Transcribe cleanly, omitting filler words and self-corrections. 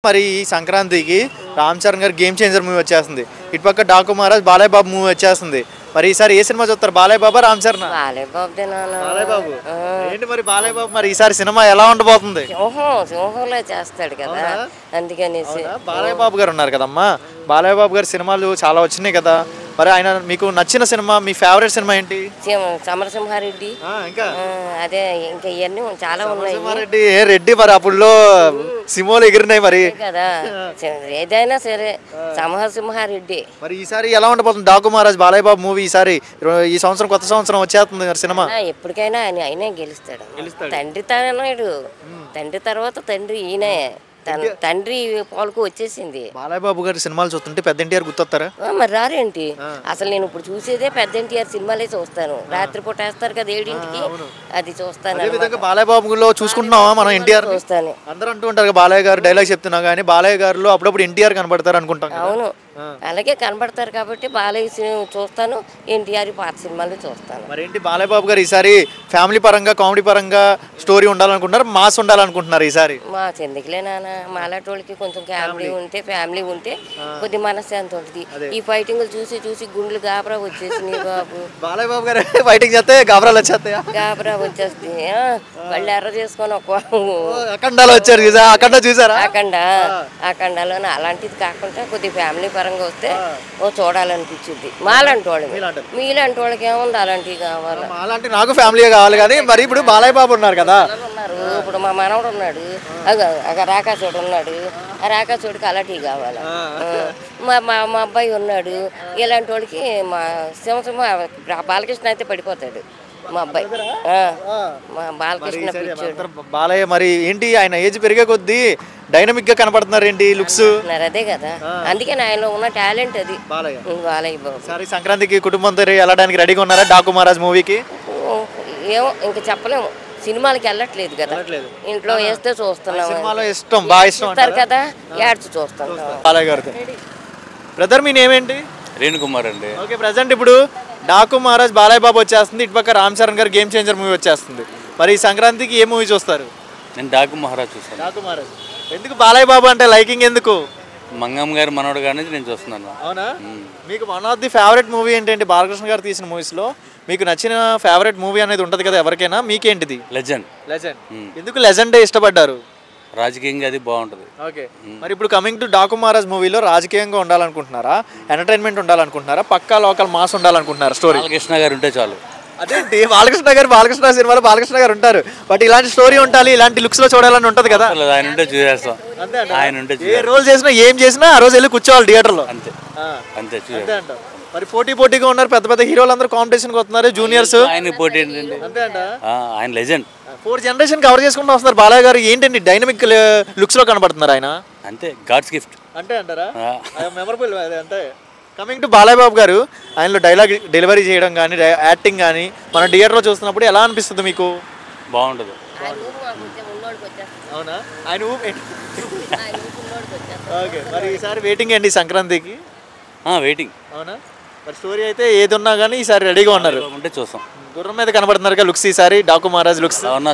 మరి ఈ సంక్రాంతికి రామ్ చరణ్ గారి గేమ్ చేంజర్ మూవీ వచ్చేస్తుంది. ఇటుపక్క డాకు మహారాజ్ బాలయ్య బాబు మూవీ వచ్చేస్తుంది. మరి ఈసారి ఏ సినిమా చూస్తారు, బాలయ్య బాబా రామ్ చరణ్? బాలయ్య బాబు ఏంటి మరి బాలయ్య బాబు మరి ఈసారి సినిమా ఎలా ఉండబోతుంది? సింహంలో చేస్తాడు కదా, అందుకనేసి. బాలయ్య బాబు గారు ఉన్నారు కదమ్మా, బాలయ్య బాబు గారి సినిమాలు చాలా వచ్చినాయి కదా, మరి ఆయన మీకు నచ్చిన సినిమా, మీ ఫేవరెట్ సినిమా ఏంటి? సమరసింహారెడ్డి. అదే ఇంకా ఇవన్నీ చాలా ఉన్నాయి. రెడ్డి మరి అప్పుడులో సినిమాలు ఎగిరినాయి మరి కదా, ఏదైనా సరే సమరసింహారెడ్డి. మరి ఈసారి ఎలా ఉండబోతుంది డాకు మహారాజ్ బాలయ్య బాబు మూవీ? ఈసారి ఈ సంవత్సరం కొత్త సంవత్సరం వచ్చేస్తుంది సినిమా. ఎప్పటికైనా ఆయనే గెలుస్తాడు. తండ్రి తనడు, తండ్రి తర్వాత తండ్రి ఈయనే. తండ్రి పాలకు వచ్చేసింది. బాలయ్య బాబు గారి సినిమాలు చూస్తుంటే పెద్ద ఎన్టీఆర్ గుర్తొస్తారా? మరి రారేంటి, అసలు నేను ఇప్పుడు చూసేదే పెద్ద ఎన్టీఆర్ సినిమాలే చూస్తాను. రాత్రిపూట వేస్తారు కదా 7ంటికి, అది చూస్తాను. బాలయ్య బాబులో చూసుకుంటున్నావా మనం ఎన్టీఆర్? చూస్తాను. అందరూ అంటూ ఉంటారు బాలయ్య గారు డైలాగ్ చెప్తున్నా కానీ బాలయ్య గారిలో అప్పుడప్పుడు ఎన్టీఆర్ కనబడతారు అనుకుంటాం. అవును, అలాగే కనబడతారు కాబట్టి బాలయ్య చూస్తాను, ఎన్టీఆర్ పాత సినిమాలు చూస్తాను. మరి ఏంటి బాలయ్య బాబు గారు ఈసారి ఫ్యామిలీ పరంగా కామెడీ పరంగా స్టోరీ ఉండాలనుకుంటున్నారు, మాస్ ఉండాలనుకుంటున్నారు ఈసారి? మా చెందుకులే నాన్న, మాలాంటి వాళ్ళకి కొంచెం ఫ్యామిలీ ఉంటే కొద్ది మనశ్శాంతి ఉంటుంది. ఈ ఫైటింగ్లు చూసి చూసి గుండెలు గాబరా వచ్చేసినాయి బాబు. బాలయ్య బాబు గారు ఫైటింగ్ చేస్తే గాబరాలు వచ్చేస్తాయా? గాబరా వచ్చేస్తాయి. వాళ్ళు ఎర్ర చేసుకొని అఖండాలు వచ్చారు, అఖండ చూసారా? అఖండాలో అలాంటిది కాకుండా కొద్ది ఫ్యామిలీ పరంగా వస్తే చూడాలనిపించింది. మాలాంటి వాళ్ళు, మీలాంటి వాళ్ళకి ఏముంది అలాంటివి కావాలి. అలాంటి నాకు ఫ్యామిలీ కావాలి కానీ మరి ఇప్పుడు బాలయ్య బాబు ఉన్నారు కదా, ఇప్పుడు మా మనవడు ఉన్నాడు, రాకాసుడు ఉన్నాడు, ఆ రాకాసుడికి అలాంటివి కావాలి. మా అబ్బాయి ఉన్నాడు, ఇలాంటి వాడికి మా సింహ బాలకృష్ణ అయితే పడిపోతాడు. మా అబ్బాయి మా బాలకృష్ణ బాలయ్య మరి ఏంటి ఆయన ఏజ్ పెరిగే కొద్దీ డైనమిక్ గా కనపడుతున్నారు ఏంటి లుక్స్? అదే కదా, అందుకే ఆయనలో ఉన్న టాలెంట్ అది బాలయ్య బాబు. సరే సంక్రాంతికి కుటుంబంతో వెళ్ళడానికి రెడీగా ఉన్నారా డాకు మహారాజ్ మూవీకి? ఏమో ఇంకా చెప్పలేము, సినిమాలకి వెళ్ళట్లేదు కదా, ఇంట్లో వేస్తే చూస్తున్నాం. బాగా ఇష్టం కదా, యాడ్స్ చూస్తాం. బాలయ్య గారితో. బ్రదర్ మీ నేమ్ ఏంటి? రేణు కుమార్ అండి. ఓకే, ప్రజెంట్ ఇప్పుడు డాకు మహారాజ్ బాలయ్య బాబు వచ్చేస్తుంది, ఇటుపక్క రామ్ చరణ్ గారు గేమ్ చేంజర్ మూవీ వచ్చేస్తుంది. మరి ఈ సంక్రాంతికి ఏ మూవీ చూస్తారు? నేను డాకు మహారాజ్ చూస్తాను. డాకు మహారాజ్ ఎందుకు బాలయ్య బాబు అంటే లైకింగ్ ఎందుకు? మంగమ్మ గారి మనోడు గారి నుంచి నేను చూస్తున్నాను. అవునా? మీకు one of the favourite movie ఏంటంటే బాలకృష్ణ గారు తీసిన మూవీస్లో మీకు నచ్చిన ఫేవరెట్ మూవీ అనేది ఉంటుంది కదా ఎవరికైనా, మీకేంటిది? లెజెండ్. ఎందుకు లెజెండే ఇష్టపడ్డారు? రాజకీయంగా అది బాగుంటుంది. ఓకే, మరి ఇప్పుడు కమింగ్ టు డాకు మహారాజ్ మూవీలో రాజకీయంగా ఉండాలనుకుంటున్నారా, ఎంటర్టైన్మెంట్ ఉండాలనుకుంటున్నారా, పక్కా లోకల్ మాస్ ఉండాలనుకుంటున్నారా? స్టోరీ బాలకృష్ణ గారు ఉంటే చాలు. అదేంటి బాలకృష్ణ సినిమాలో బాలకృష్ణ గారు ఉంటారు, బట్ ఇలాంటి స్టోరీ ఉండాలి, ఇలాంటి లుక్స్ లో చూడాలని ఉంటది కదా. ఆయన ఉంటే చూసేస్తాం. ఆయన ఉంటే ఏ రోజు చేసినా ఏం చేసినా ఆ రోజు వెళ్ళి కూర్చోవాలి థియేటర్ లో. అంతే అంతే అంట. మరి పోటీగా ఉన్నారు, పెద్ద పెద్ద హీరోలు అందరూ కాంపిటీషన్ కి వస్తున్నారు, జూనియర్స్. ఆయన పోటీ ఏంటండి, అంతే అంట. ఆయన లెజెండ్. 4 జనరేషన్ కవర్ చేసుకుంటూ వస్తున్నారు బాలయ్య గారు. ఏంటండి డైనమిక్ లుక్స్ లో కనబడుతున్నారు ఆయన? అంతే, గాడ్స్ గిఫ్ట్ అంటే అంటారా? మెమరబుల్ అంటే. కమింగ్ టు బాలయ్య బాబు గారు, ఆయనలో డైలాగ్ డెలివరీ చేయడం కానీ యాక్టింగ్ కానీ మన థియేటర్లో చూస్తున్నప్పుడు ఎలా అనిపిస్తుంది మీకు? బాగుంటుంది. అవునా? ఆయన ఓకే, మరి ఈసారి వెయిటింగ్ అండి సంక్రాంతికి? వెయిటింగ్. అవునా? మరి స్టోరీ అయితే ఏది ఉన్నా కానీ ఈసారి రెడీగా ఉన్నారు, ఉంటే చూస్తాం. గుర్రం మీద కనబడుతున్నారు లుక్స్ ఈసారి డాకు మహారాజ్ లుక్స్. అవునా?